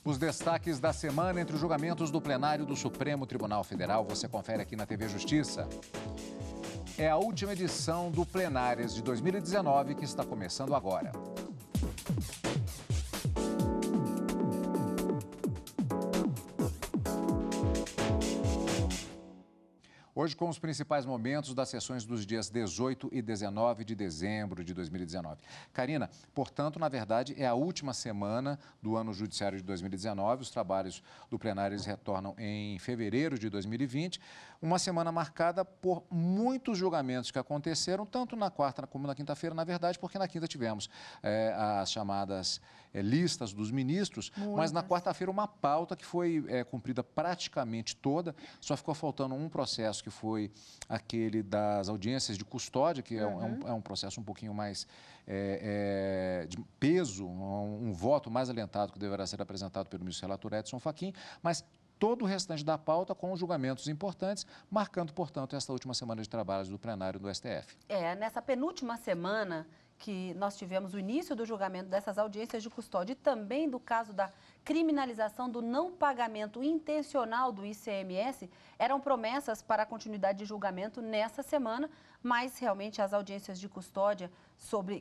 Os destaques da semana entre os julgamentos do plenário do Supremo Tribunal Federal, você confere aqui na TV Justiça. É a última edição do Plenárias de 2019 que está começando agora. Hoje com os principais momentos das sessões dos dias 18 e 19 de dezembro de 2019. Karina, portanto, na verdade, é a última semana do ano judiciário de 2019. Os trabalhos do plenário retornam em fevereiro de 2020. Uma semana marcada por muitos julgamentos que aconteceram, tanto na quarta como na quinta-feira, na verdade, porque na quinta tivemos as chamadas listas dos ministros, mas na quarta-feira uma pauta que foi cumprida praticamente toda, só ficou faltando um processo que foi aquele das audiências de custódia, que é um processo um pouquinho mais de peso, um voto mais alentado que deverá ser apresentado pelo ministro relator Edson Fachin, mas todo o restante da pauta com julgamentos importantes, marcando, portanto, esta última semana de trabalhos do plenário do STF. Nessa penúltima semana que nós tivemos o início do julgamento dessas audiências de custódia e também do caso da criminalização do não pagamento intencional do ICMS, eram promessas para a continuidade de julgamento nessa semana, mas realmente as audiências de custódia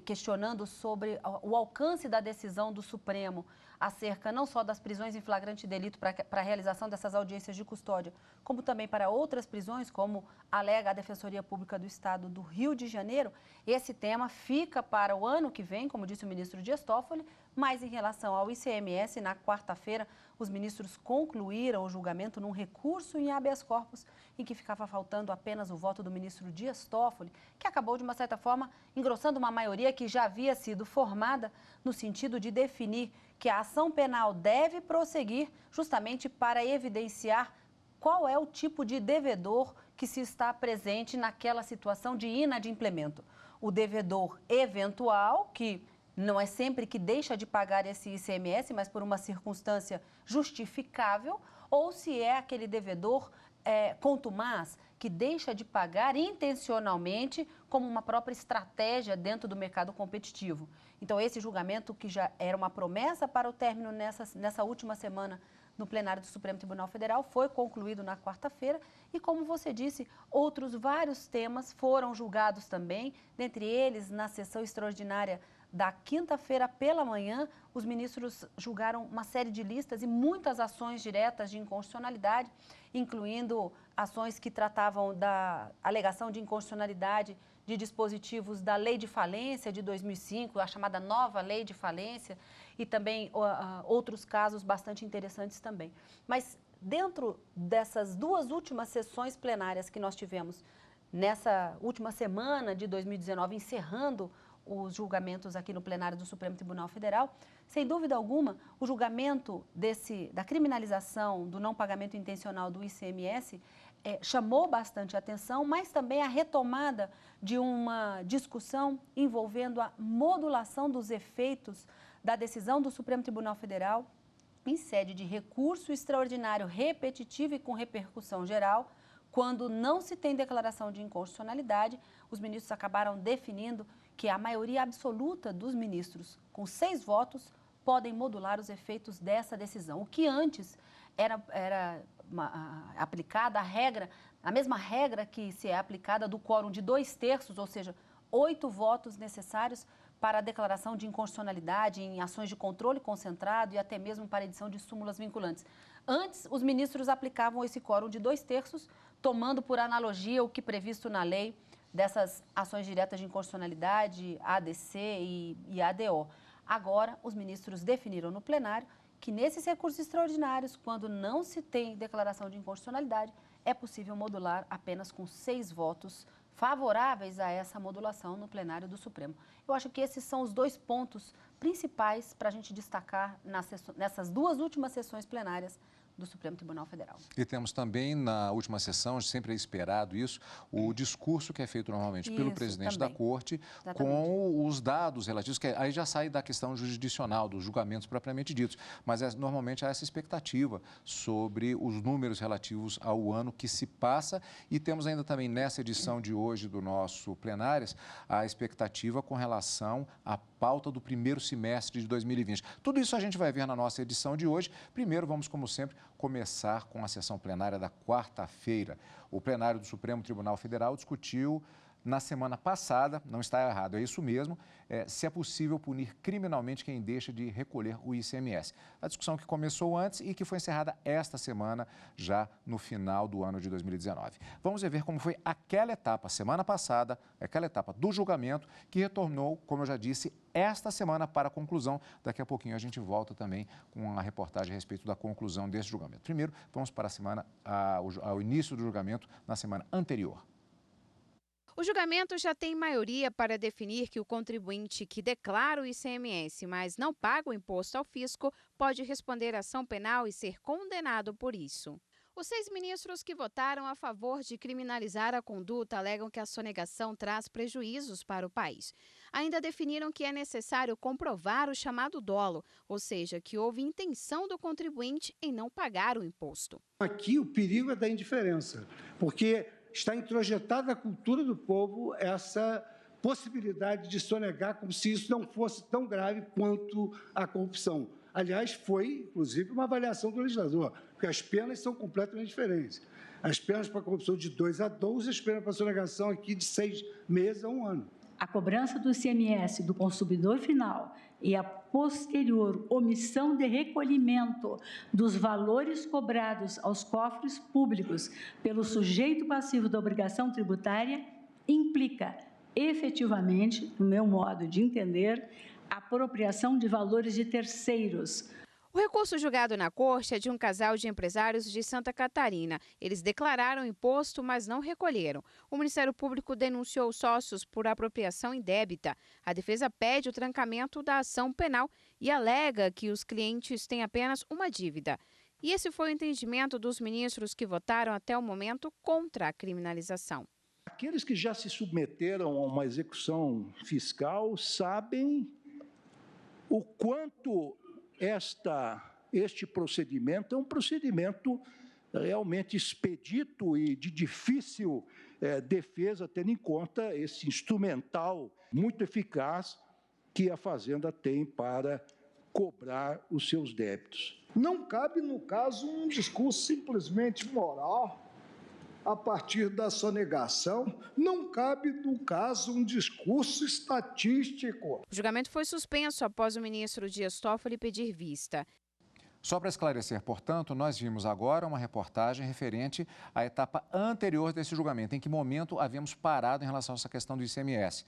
questionando sobre o alcance da decisão do Supremo acerca não só das prisões em flagrante delito para a realização dessas audiências de custódia, como também para outras prisões, como alega a Defensoria Pública do Estado do Rio de Janeiro, esse tema fica para o ano que vem, como disse o ministro Dias Toffoli, mas em relação ao ICMS, na quarta-feira, os ministros concluíram o julgamento num recurso em habeas corpus, em que ficava faltando apenas o voto do ministro Dias Toffoli, que acabou, de uma certa forma, engrossando uma maioria que já havia sido formada no sentido de definir que a ação penal deve prosseguir justamente para evidenciar qual é o tipo de devedor que se está presente naquela situação de inadimplemento. O devedor eventual, que não é sempre que deixa de pagar esse ICMS, mas por uma circunstância justificável, ou se é aquele devedor contumaz, que deixa de pagar intencionalmente como uma própria estratégia dentro do mercado competitivo. Então, esse julgamento, que já era uma promessa para o término nessa última semana no plenário do Supremo Tribunal Federal, foi concluído na quarta-feira e, como você disse, outros vários temas foram julgados também, dentre eles, na sessão extraordinária da quinta-feira pela manhã, os ministros julgaram uma série de listas e muitas ações diretas de inconstitucionalidade, incluindo ações que tratavam da alegação de inconstitucionalidade de dispositivos da Lei de Falência de 2005, a chamada nova Lei de Falência, e também outros casos bastante interessantes também. Mas dentro dessas duas últimas sessões plenárias que nós tivemos nessa última semana de 2019, encerrando os julgamentos aqui no plenário do Supremo Tribunal Federal, sem dúvida alguma, o julgamento da criminalização do não pagamento intencional do ICMS chamou bastante atenção, mas também a retomada de uma discussão envolvendo a modulação dos efeitos da decisão do Supremo Tribunal Federal em sede de recurso extraordinário repetitivo e com repercussão geral. Quando não se tem declaração de inconstitucionalidade, os ministros acabaram definindo que a maioria absoluta dos ministros, com 6 votos, podem modular os efeitos dessa decisão. O que antes era aplicada a mesma regra que se é aplicada do quórum de 2/3, ou seja, 8 votos necessários para a declaração de inconstitucionalidade em ações de controle concentrado e até mesmo para a edição de súmulas vinculantes. Antes, os ministros aplicavam esse quórum de 2/3, tomando por analogia o que previsto na lei dessas ações diretas de inconstitucionalidade, ADC e ADO. Agora, os ministros definiram no plenário que nesses recursos extraordinários, quando não se tem declaração de inconstitucionalidade, é possível modular apenas com 6 votos favoráveis a essa modulação no plenário do Supremo. Eu acho que esses são os 2 pontos principais para a gente destacar nessas 2 últimas sessões plenárias do Supremo Tribunal Federal. E temos também, na última sessão, sempre é esperado isso, o discurso que é feito normalmente pelo presidente da Corte, com os dados relativos, que aí já sai da questão jurisdicional, dos julgamentos propriamente ditos, mas normalmente há essa expectativa sobre os números relativos ao ano que se passa, e temos ainda também nessa edição de hoje do nosso Plenárias a expectativa com relação à pauta do primeiro semestre de 2020. Tudo isso a gente vai ver na nossa edição de hoje. Primeiro, vamos, como sempre, começar com a sessão plenária da quarta-feira. O plenário do Supremo Tribunal Federal discutiu na semana passada, não está errado, é isso mesmo, se é possível punir criminalmente quem deixa de recolher o ICMS. A discussão que começou antes e que foi encerrada esta semana, já no final do ano de 2019. Vamos ver como foi aquela etapa, semana passada, aquela etapa do julgamento, que retornou, como eu já disse, esta semana para a conclusão. Daqui a pouquinho a gente volta também com uma reportagem a respeito da conclusão desse julgamento. Primeiro, vamos para a semana, ao início do julgamento, na semana anterior. O julgamento já tem maioria para definir que o contribuinte que declara o ICMS, mas não paga o imposto ao fisco, pode responder à ação penal e ser condenado por isso. Os 6 ministros que votaram a favor de criminalizar a conduta alegam que a sonegação traz prejuízos para o país. Ainda definiram que é necessário comprovar o chamado dolo, ou seja, que houve intenção do contribuinte em não pagar o imposto. Aqui o perigo é da indiferença, porque está introjetada na cultura do povo essa possibilidade de sonegar como se isso não fosse tão grave quanto a corrupção. Aliás, foi, inclusive, uma avaliação do legislador, porque as penas são completamente diferentes. As penas para a corrupção de 2 a 12, as penas para a sonegação aqui de 6 meses a 1 ano. A cobrança do ICMS do consumidor final e a posterior omissão de recolhimento dos valores cobrados aos cofres públicos pelo sujeito passivo da obrigação tributária implica, efetivamente, no meu modo de entender, a apropriação de valores de terceiros. O recurso julgado na Corte é de um casal de empresários de Santa Catarina. Eles declararam imposto, mas não recolheram. O Ministério Público denunciou os sócios por apropriação indébita. A defesa pede o trancamento da ação penal e alega que os clientes têm apenas uma dívida. E esse foi o entendimento dos ministros que votaram até o momento contra a criminalização. Aqueles que já se submeteram a uma execução fiscal sabem o quanto este procedimento é um procedimento realmente expedito e de difícil defesa, tendo em conta esse instrumental muito eficaz que a Fazenda tem para cobrar os seus débitos. Não cabe, no caso, um discurso simplesmente moral a partir da sonegação, não cabe, no caso, um discurso estatístico. O julgamento foi suspenso após o ministro Dias Toffoli pedir vista. Só para esclarecer, portanto, nós vimos agora uma reportagem referente à etapa anterior desse julgamento. Em que momento havíamos parado em relação a essa questão do ICMS?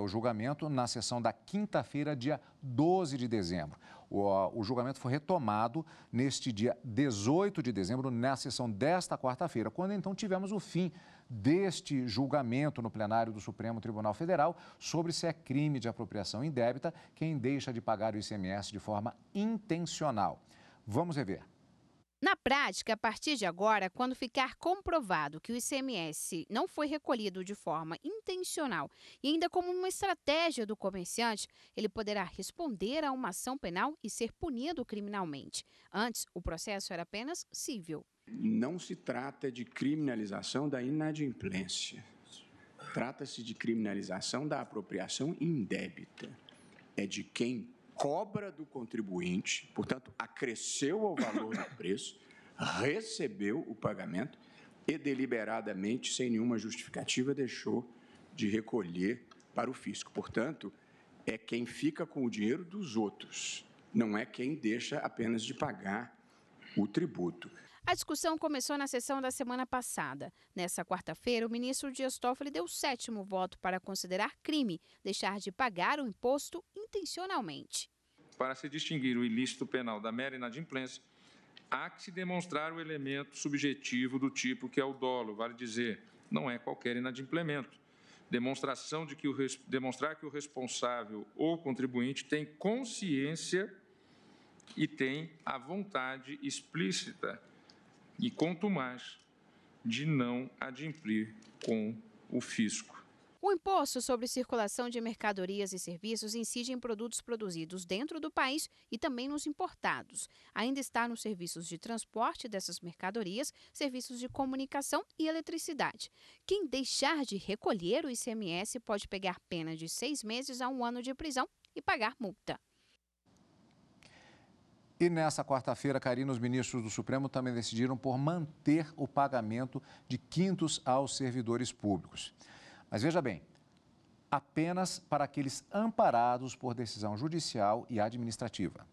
O julgamento na sessão da quinta-feira, dia 12 de dezembro. O julgamento foi retomado neste dia 18 de dezembro, na sessão desta quarta-feira, quando então tivemos o fim deste julgamento no plenário do Supremo Tribunal Federal sobre se é crime de apropriação indébita quem deixa de pagar o ICMS de forma intencional. Vamos rever. Na prática, a partir de agora, quando ficar comprovado que o ICMS não foi recolhido de forma intencional e ainda como uma estratégia do comerciante, ele poderá responder a uma ação penal e ser punido criminalmente. Antes, o processo era apenas civil. Não se trata de criminalização da inadimplência. Trata-se de criminalização da apropriação indébita. É de quem cobra do contribuinte, portanto, acresceu ao valor do preço, recebeu o pagamento e deliberadamente, sem nenhuma justificativa, deixou de recolher para o fisco. Portanto, é quem fica com o dinheiro dos outros, não é quem deixa apenas de pagar o tributo. A discussão começou na sessão da semana passada. Nessa quarta-feira, o ministro Dias Toffoli deu o 7º voto para considerar crime deixar de pagar o imposto intencionalmente. Para se distinguir o ilícito penal da mera inadimplência, há que se demonstrar o elemento subjetivo do tipo que é o dolo, vale dizer, não é qualquer inadimplemento. Demonstrar que o responsável ou contribuinte tem consciência e tem a vontade explícita e contumaz de não adimplir com o fisco. O imposto sobre circulação de mercadorias e serviços incide em produtos produzidos dentro do país e também nos importados. Ainda está nos serviços de transporte dessas mercadorias, serviços de comunicação e eletricidade. Quem deixar de recolher o ICMS pode pegar pena de 6 meses a 1 ano de prisão e pagar multa. E nessa quarta-feira, Karina, os ministros do Supremo também decidiram por manter o pagamento de quintos aos servidores públicos. Mas veja bem, apenas para aqueles amparados por decisão judicial e administrativa.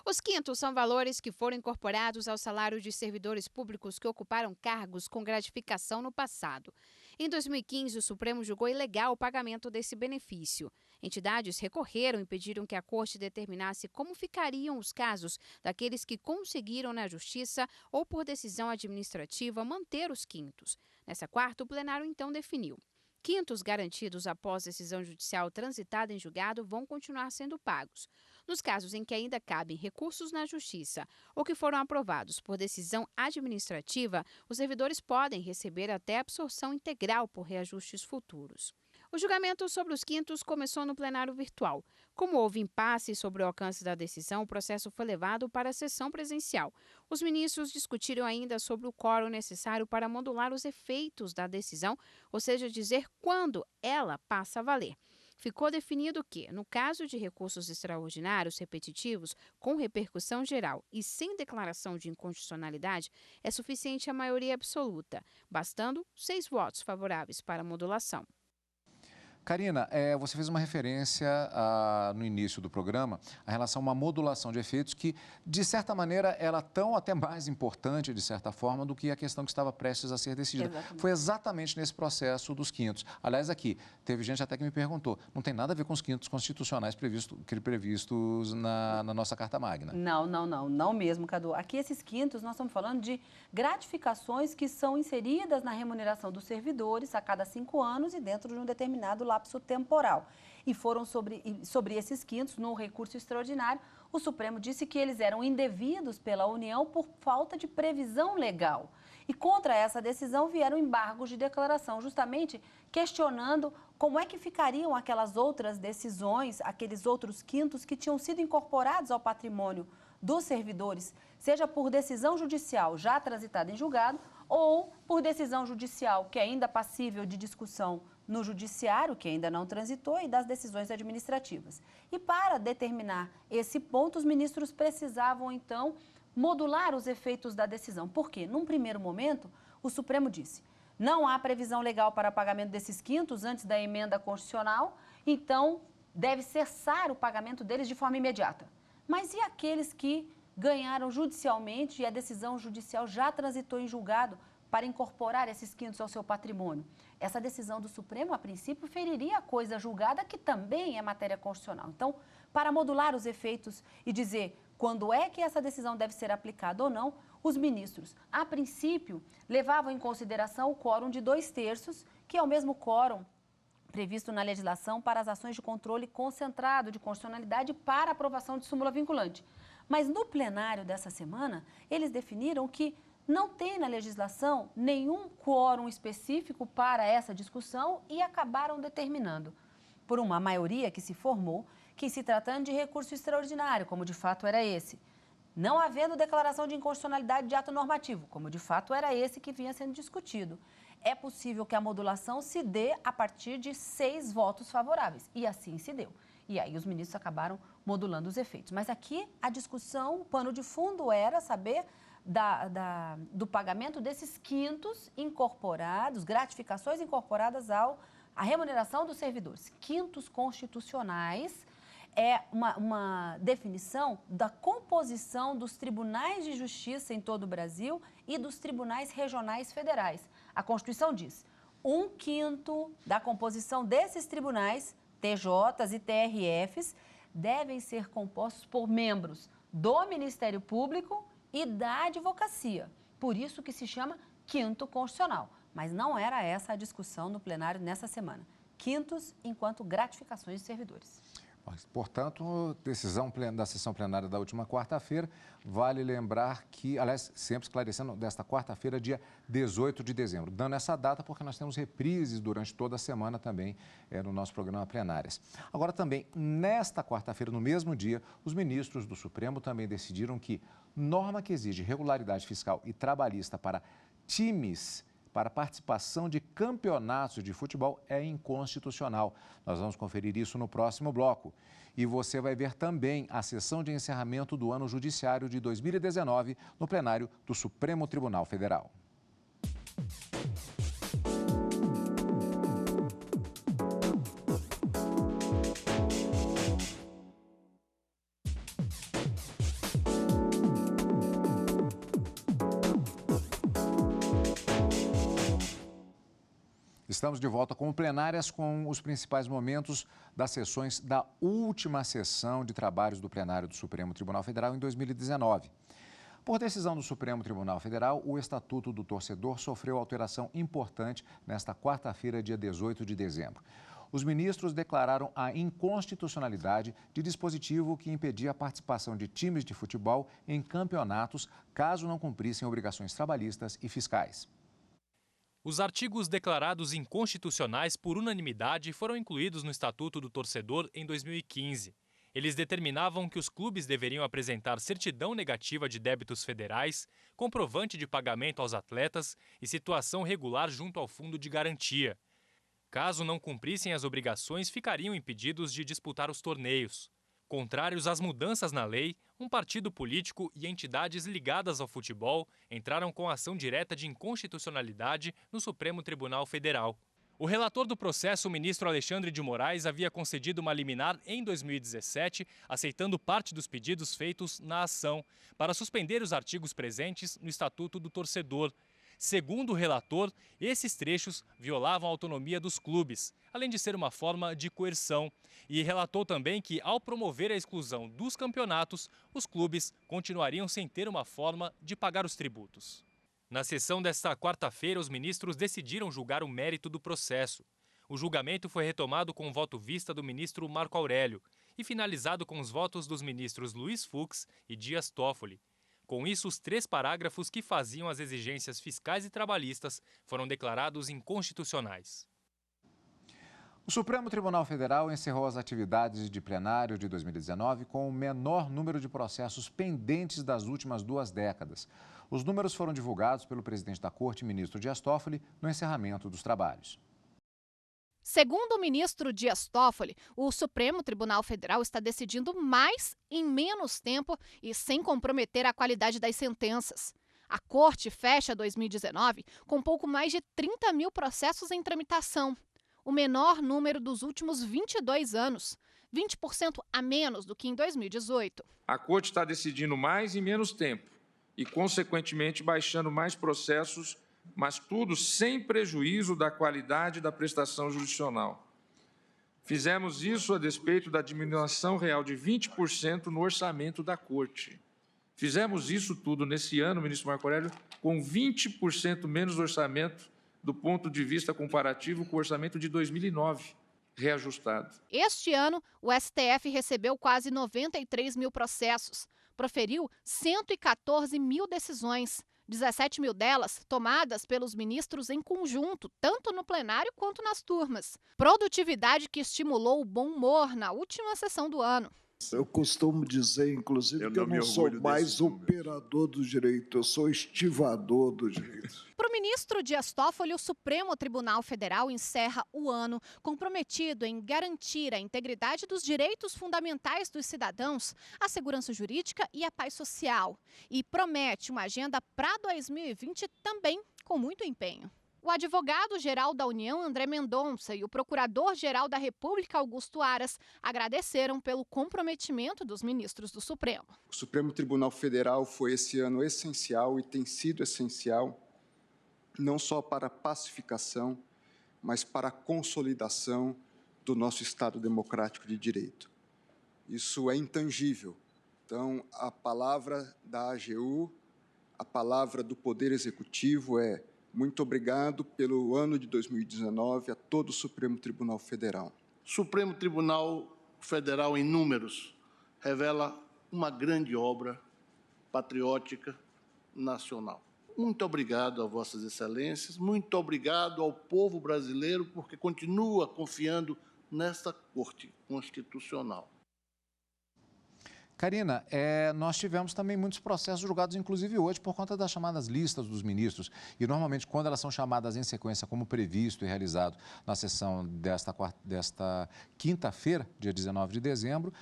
Os quintos são valores que foram incorporados ao salário de servidores públicos que ocuparam cargos com gratificação no passado. Em 2015, o Supremo julgou ilegal o pagamento desse benefício. Entidades recorreram e pediram que a Corte determinasse como ficariam os casos daqueles que conseguiram na Justiça ou por decisão administrativa manter os quintos. Nessa quarta, o plenário então definiu. Quintos garantidos após decisão judicial transitada em julgado vão continuar sendo pagos. Nos casos em que ainda cabem recursos na Justiça ou que foram aprovados por decisão administrativa, os servidores podem receber até absorção integral por reajustes futuros. O julgamento sobre os quintos começou no plenário virtual. Como houve impasse sobre o alcance da decisão, o processo foi levado para a sessão presencial. Os ministros discutiram ainda sobre o quórum necessário para modular os efeitos da decisão, ou seja, dizer quando ela passa a valer. Ficou definido que, no caso de recursos extraordinários repetitivos, com repercussão geral e sem declaração de inconstitucionalidade, é suficiente a maioria absoluta, bastando 6 votos favoráveis para a modulação. Karina, você fez uma referência no início do programa a relação a uma modulação de efeitos que, de certa maneira, ela é tão até mais importante, de certa forma, do que a questão que estava prestes a ser decidida. Exatamente. Foi exatamente nesse processo dos quintos. Aliás, aqui, teve gente até que me perguntou, não tem nada a ver com os quintos constitucionais previstos na nossa Carta Magna. Não mesmo, Cadu. Aqui, esses quintos, nós estamos falando de gratificações que são inseridas na remuneração dos servidores a cada 5 anos e dentro de um determinado lapso temporal. E foram sobre esses quintos, no recurso extraordinário, o Supremo disse que eles eram indevidos pela União por falta de previsão legal. E contra essa decisão vieram embargos de declaração, justamente questionando como é que ficariam aquelas outras decisões, aqueles outros quintos que tinham sido incorporados ao patrimônio dos servidores, seja por decisão judicial já transitada em julgado ou por decisão judicial que é ainda passível de discussão no judiciário, que ainda não transitou, e das decisões administrativas. E para determinar esse ponto, os ministros precisavam, então, modular os efeitos da decisão. Por quê? Num primeiro momento, o Supremo disse, não há previsão legal para pagamento desses quintos antes da emenda constitucional, então deve cessar o pagamento deles de forma imediata. Mas e aqueles que ganharam judicialmente e a decisão judicial já transitou em julgado para incorporar esses quintos ao seu patrimônio? Essa decisão do Supremo, a princípio, feriria a coisa julgada, que também é matéria constitucional. Então, para modular os efeitos e dizer quando é que essa decisão deve ser aplicada ou não, os ministros, a princípio, levavam em consideração o quórum de 2/3, que é o mesmo quórum previsto na legislação para as ações de controle concentrado de constitucionalidade para aprovação de súmula vinculante. Mas no plenário dessa semana, eles definiram que não tem na legislação nenhum quórum específico para essa discussão e acabaram determinando, por uma maioria que se formou, que se tratando de recurso extraordinário, como de fato era esse, não havendo declaração de inconstitucionalidade de ato normativo, como de fato era esse que vinha sendo discutido, é possível que a modulação se dê a partir de 6 votos favoráveis, e assim se deu. E aí os ministros acabaram modulando os efeitos. Mas aqui a discussão, o pano de fundo era saber do pagamento desses quintos incorporados, gratificações incorporadas à remuneração dos servidores. Quintos constitucionais é uma definição da composição dos tribunais de justiça em todo o Brasil e dos tribunais regionais federais. A Constituição diz, 1/5 da composição desses tribunais, TJs e TRFs, devem ser compostos por membros do Ministério Público e da advocacia. Por isso que se chama quinto constitucional. Mas não era essa a discussão no plenário nessa semana. Quintos enquanto gratificações de servidores. Portanto, decisão da sessão plenária da última quarta-feira. Vale lembrar que, aliás, sempre esclarecendo, desta quarta-feira, dia 18 de dezembro. Dando essa data porque nós temos reprises durante toda a semana também no nosso programa Plenárias. Agora também, nesta quarta-feira, no mesmo dia, os ministros do Supremo também decidiram que norma que exige regularidade fiscal e trabalhista para times para participação de campeonatos de futebol é inconstitucional. Nós vamos conferir isso no próximo bloco. E você vai ver também a sessão de encerramento do ano judiciário de 2019 no plenário do Supremo Tribunal Federal. Estamos de volta com o Plenárias, com os principais momentos das sessões da última sessão de trabalhos do plenário do Supremo Tribunal Federal em 2019. Por decisão do Supremo Tribunal Federal, o Estatuto do Torcedor sofreu alteração importante nesta quarta-feira, dia 18 de dezembro. Os ministros declararam a inconstitucionalidade de dispositivo que impedia a participação de times de futebol em campeonatos, caso não cumprissem obrigações trabalhistas e fiscais. Os artigos declarados inconstitucionais por unanimidade foram incluídos no Estatuto do Torcedor em 2015. Eles determinavam que os clubes deveriam apresentar certidão negativa de débitos federais, comprovante de pagamento aos atletas e situação regular junto ao fundo de garantia. Caso não cumprissem as obrigações, ficariam impedidos de disputar os torneios. Contrários às mudanças na lei, um partido político e entidades ligadas ao futebol entraram com ação direta de inconstitucionalidade no Supremo Tribunal Federal. O relator do processo, o ministro Alexandre de Moraes, havia concedido uma liminar em 2017, aceitando parte dos pedidos feitos na ação, para suspender os artigos presentes no Estatuto do Torcedor. Segundo o relator, esses trechos violavam a autonomia dos clubes, além de ser uma forma de coerção. E relatou também que, ao promover a exclusão dos campeonatos, os clubes continuariam sem ter uma forma de pagar os tributos. Na sessão desta quarta-feira, os ministros decidiram julgar o mérito do processo. O julgamento foi retomado com o voto vista do ministro Marco Aurélio e finalizado com os votos dos ministros Luiz Fux e Dias Toffoli. Com isso, os 3 parágrafos que faziam as exigências fiscais e trabalhistas foram declarados inconstitucionais. O Supremo Tribunal Federal encerrou as atividades de plenário de 2019 com o menor número de processos pendentes das últimas 2 décadas. Os números foram divulgados pelo presidente da Corte, ministro Dias Toffoli, no encerramento dos trabalhos. Segundo o ministro Dias Toffoli, o Supremo Tribunal Federal está decidindo mais em menos tempo e sem comprometer a qualidade das sentenças. A Corte fecha 2019 com pouco mais de 30 mil processos em tramitação, o menor número dos últimos 22 anos, 20% a menos do que em 2018. A Corte está decidindo mais em menos tempo e, consequentemente, baixando mais processos, mas tudo sem prejuízo da qualidade da prestação jurisdicional. Fizemos isso a despeito da diminuição real de 20% no orçamento da Corte. Fizemos isso tudo nesse ano, ministro Marco Aurélio, com 20% menos orçamento do ponto de vista comparativo com o orçamento de 2009, reajustado. Este ano, o STF recebeu quase 93 mil processos, proferiu 114 mil decisões. 17 mil delas tomadas pelos ministros em conjunto, tanto no plenário quanto nas turmas. Produtividade que estimulou o bom humor na última sessão do ano. Eu costumo dizer, inclusive, que eu não sou mais operador do direito, eu sou estivador do direito. Para o ministro Dias Toffoli, o Supremo Tribunal Federal encerra o ano comprometido em garantir a integridade dos direitos fundamentais dos cidadãos, a segurança jurídica e a paz social. E promete uma agenda para 2020 também com muito empenho. O advogado-geral da União, André Mendonça, e o procurador-geral da República, Augusto Aras, agradeceram pelo comprometimento dos ministros do Supremo. O Supremo Tribunal Federal foi esse ano essencial e tem sido essencial não só para a pacificação, mas para a consolidação do nosso Estado democrático de direito. Isso é intangível. Então, a palavra da AGU, a palavra do Poder Executivo é: muito obrigado pelo ano de 2019 a todo o Supremo Tribunal Federal. O Supremo Tribunal Federal em números revela uma grande obra patriótica nacional. Muito obrigado a Vossas Excelências, muito obrigado ao povo brasileiro, porque continua confiando nesta Corte Constitucional. Karina, nós tivemos também muitos processos julgados, inclusive hoje, por conta das chamadas listas dos ministros. E, normalmente, quando elas são chamadas em sequência, como previsto e realizado na sessão desta quinta-feira, dia 19 de dezembro,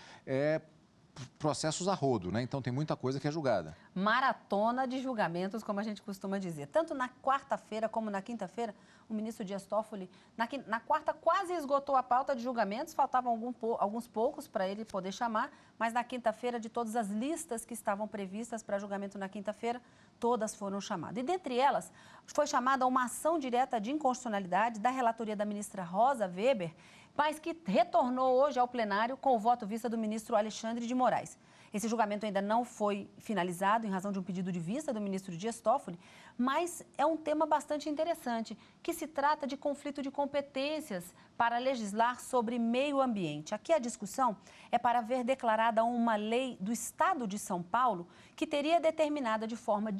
processos a rodo, né? Então, tem muita coisa que é julgada. Maratona de julgamentos, como a gente costuma dizer. Tanto na quarta-feira como na quinta-feira, o ministro Dias Toffoli, na quarta, quase esgotou a pauta de julgamentos, faltavam alguns poucos para ele poder chamar, mas na quinta-feira, de todas as listas que estavam previstas para julgamento na quinta-feira, todas foram chamadas. E, dentre elas, foi chamada uma ação direta de inconstitucionalidade da relatoria da ministra Rosa Weber, mas que retornou hoje ao plenário com o voto vista do ministro Alexandre de Moraes. Esse julgamento ainda não foi finalizado em razão de um pedido de vista do ministro Dias Toffoli, mas é um tema bastante interessante, que se trata de conflito de competências para legislar sobre meio ambiente. Aqui a discussão é para ver declarada uma lei do Estado de São Paulo que teria determinada de forma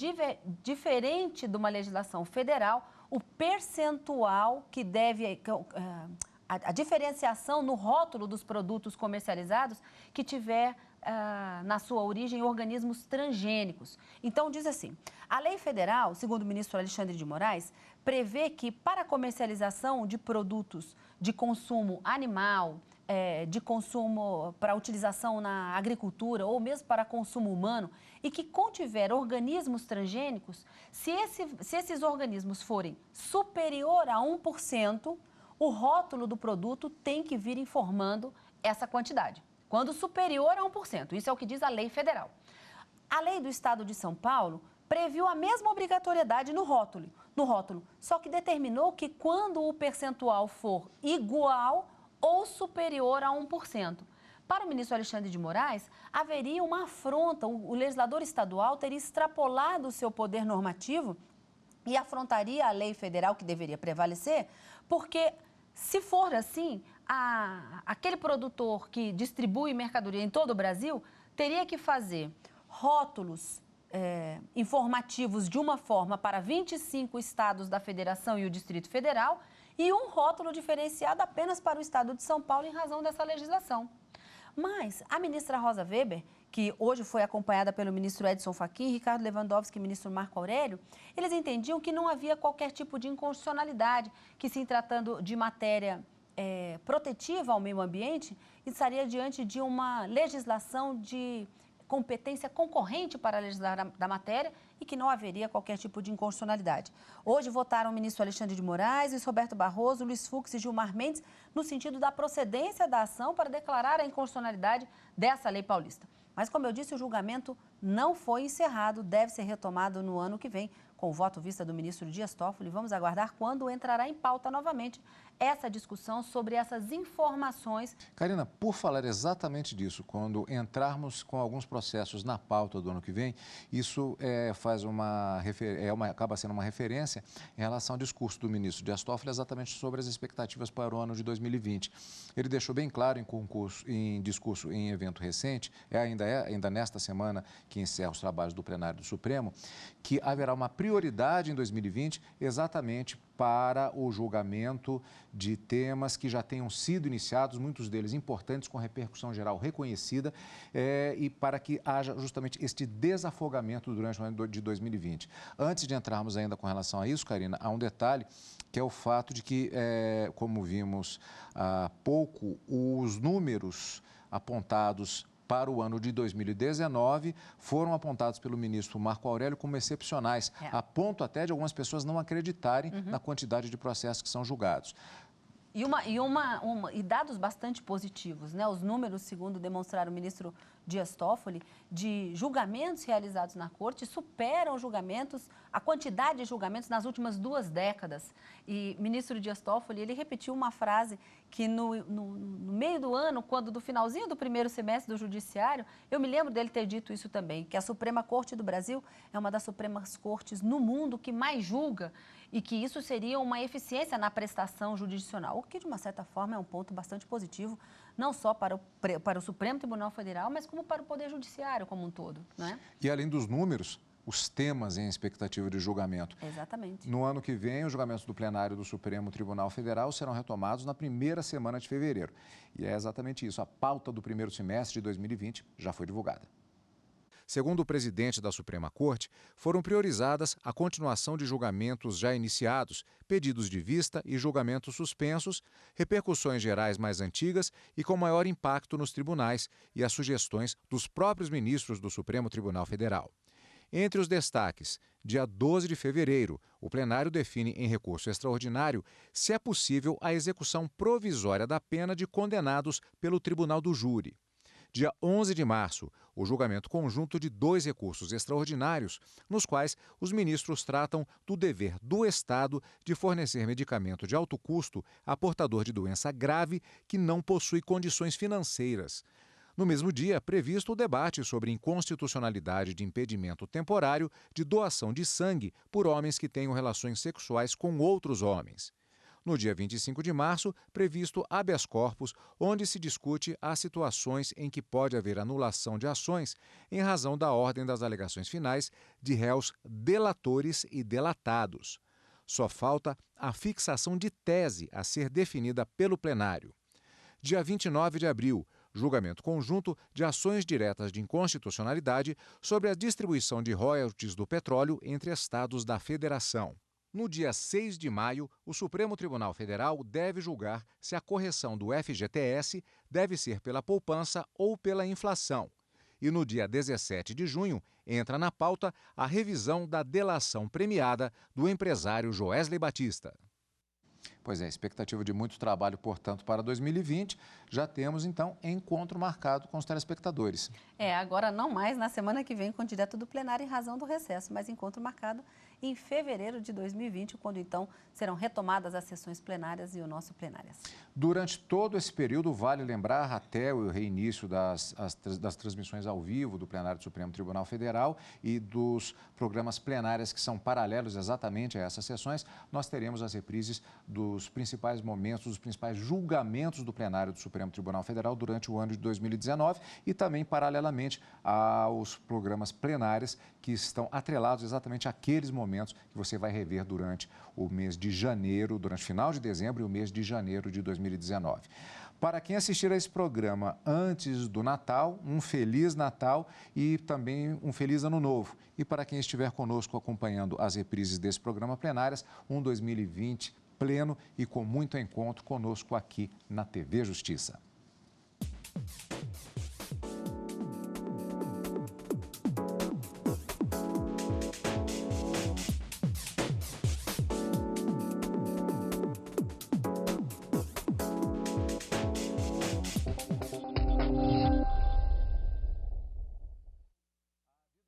diferente de uma legislação federal o percentual que deve... A diferenciação no rótulo dos produtos comercializados que tiver na sua origem organismos transgênicos. Então, diz assim, a lei federal, segundo o ministro Alexandre de Moraes, prevê que para a comercialização de produtos de consumo animal, de consumo para utilização na agricultura ou mesmo para consumo humano e que contiver organismos transgênicos, se esses organismos forem superior a 1%, o rótulo do produto tem que vir informando essa quantidade, quando superior a 1%. Isso é o que diz a lei federal. A lei do Estado de São Paulo previu a mesma obrigatoriedade no rótulo, só que determinou que quando o percentual for igual ou superior a 1%. Para o ministro Alexandre de Moraes, haveria uma afronta, o legislador estadual teria extrapolado o seu poder normativo e afrontaria a lei federal que deveria prevalecer, porque se for assim, aquele produtor que distribui mercadoria em todo o Brasil teria que fazer rótulos informativos de uma forma para 25 estados da Federação e o Distrito Federal e um rótulo diferenciado apenas para o Estado de São Paulo em razão dessa legislação. Mas a ministra Rosa Weber, que hoje foi acompanhada pelo ministro Edson Fachin, Ricardo Lewandowski e ministro Marco Aurélio, eles entendiam que não havia qualquer tipo de inconstitucionalidade, que se tratando de matéria protetiva ao meio ambiente, estaria diante de uma legislação de competência concorrente para legislar da matéria e que não haveria qualquer tipo de inconstitucionalidade. Hoje votaram o ministro Alexandre de Moraes, Luiz Roberto Barroso, Luiz Fux e Gilmar Mendes no sentido da procedência da ação para declarar a inconstitucionalidade dessa lei paulista. Mas, como eu disse, o julgamento não foi encerrado, deve ser retomado no ano que vem, com o voto vista do ministro Dias Toffoli. Vamos aguardar quando entrará em pauta novamente essa discussão sobre essas informações. Karina, por falar exatamente disso, quando entrarmos com alguns processos na pauta do ano que vem, isso acaba sendo uma referência em relação ao discurso do ministro Dias Toffoli exatamente sobre as expectativas para o ano de 2020. Ele deixou bem claro em discurso em evento recente, ainda nesta semana que encerra os trabalhos do plenário do Supremo, que haverá uma prioridade em 2020 exatamente para o julgamento de temas que já tenham sido iniciados, muitos deles importantes, com repercussão geral reconhecida, e para que haja justamente este desafogamento durante o ano de 2020. Antes de entrarmos ainda com relação a isso, Karina, há um detalhe, que é o fato de que, como vimos há pouco, os números apontados para o ano de 2019 foram apontados pelo ministro Marco Aurélio como excepcionais, a ponto até de algumas pessoas não acreditarem na quantidade de processos que são julgados. E dados bastante positivos, né? Os números, segundo demonstraram o ministro Dias Toffoli, de julgamentos realizados na Corte superam a quantidade de julgamentos nas últimas 2 décadas. E o ministro Dias Toffoli, ele repetiu uma frase que no meio do ano, do finalzinho do primeiro semestre do Judiciário, eu me lembro dele ter dito isso também, que a Suprema Corte do Brasil é uma das Supremas Cortes no mundo que mais julga e que isso seria uma eficiência na prestação jurisdicional, o que, de uma certa forma, é um ponto bastante positivo não só para o Supremo Tribunal Federal, mas como para o Poder Judiciário como um todo, né? E além dos números, os temas em expectativa de julgamento. Exatamente. No ano que vem, os julgamentos do plenário do Supremo Tribunal Federal serão retomados na primeira semana de fevereiro. E é exatamente isso. A pauta do primeiro semestre de 2020 já foi divulgada. Segundo o presidente da Suprema Corte, foram priorizadas a continuação de julgamentos já iniciados, pedidos de vista e julgamentos suspensos, repercussões gerais mais antigas e com maior impacto nos tribunais e as sugestões dos próprios ministros do Supremo Tribunal Federal. Entre os destaques, dia 12 de fevereiro, o plenário define em recurso extraordinário se é possível a execução provisória da pena de condenados pelo Tribunal do Júri. Dia 11 de março, o julgamento conjunto de 2 recursos extraordinários, nos quais os ministros tratam do dever do Estado de fornecer medicamento de alto custo a portador de doença grave que não possui condições financeiras. No mesmo dia, previsto o debate sobre inconstitucionalidade de impedimento temporário de doação de sangue por homens que tenham relações sexuais com outros homens. No dia 25 de março, previsto habeas corpus, onde se discute as situações em que pode haver anulação de ações em razão da ordem das alegações finais de réus delatores e delatados. Só falta a fixação de tese a ser definida pelo plenário. Dia 29 de abril, julgamento conjunto de ações diretas de inconstitucionalidade sobre a distribuição de royalties do petróleo entre estados da Federação. No dia 6 de maio, o Supremo Tribunal Federal deve julgar se a correção do FGTS deve ser pela poupança ou pela inflação. E no dia 17 de junho, entra na pauta a revisão da delação premiada do empresário Joesley Batista. Pois é, expectativa de muito trabalho, portanto, para 2020. Já temos, então, encontro marcado com os telespectadores. Agora não mais na semana que vem com o direto do plenário em razão do recesso, mas encontro marcado em fevereiro de 2020, quando, então, serão retomadas as sessões plenárias e o nosso Plenárias. Durante todo esse período, vale lembrar, até o reinício das transmissões ao vivo do plenário do Supremo Tribunal Federal e dos programas plenários que são paralelos exatamente a essas sessões, nós teremos as reprises dos principais momentos, dos principais julgamentos do plenário do Supremo Tribunal Federal durante o ano de 2019 e também, paralelamente, aos programas plenários que estão atrelados exatamente àqueles momentos que você vai rever durante o mês de janeiro, durante o final de dezembro e o mês de janeiro de 2019. Para quem assistir a esse programa antes do Natal, um Feliz Natal e também um Feliz Ano Novo. E para quem estiver conosco acompanhando as reprises desse programa plenárias, um 2020 pleno e com muito encontro conosco aqui na TV Justiça.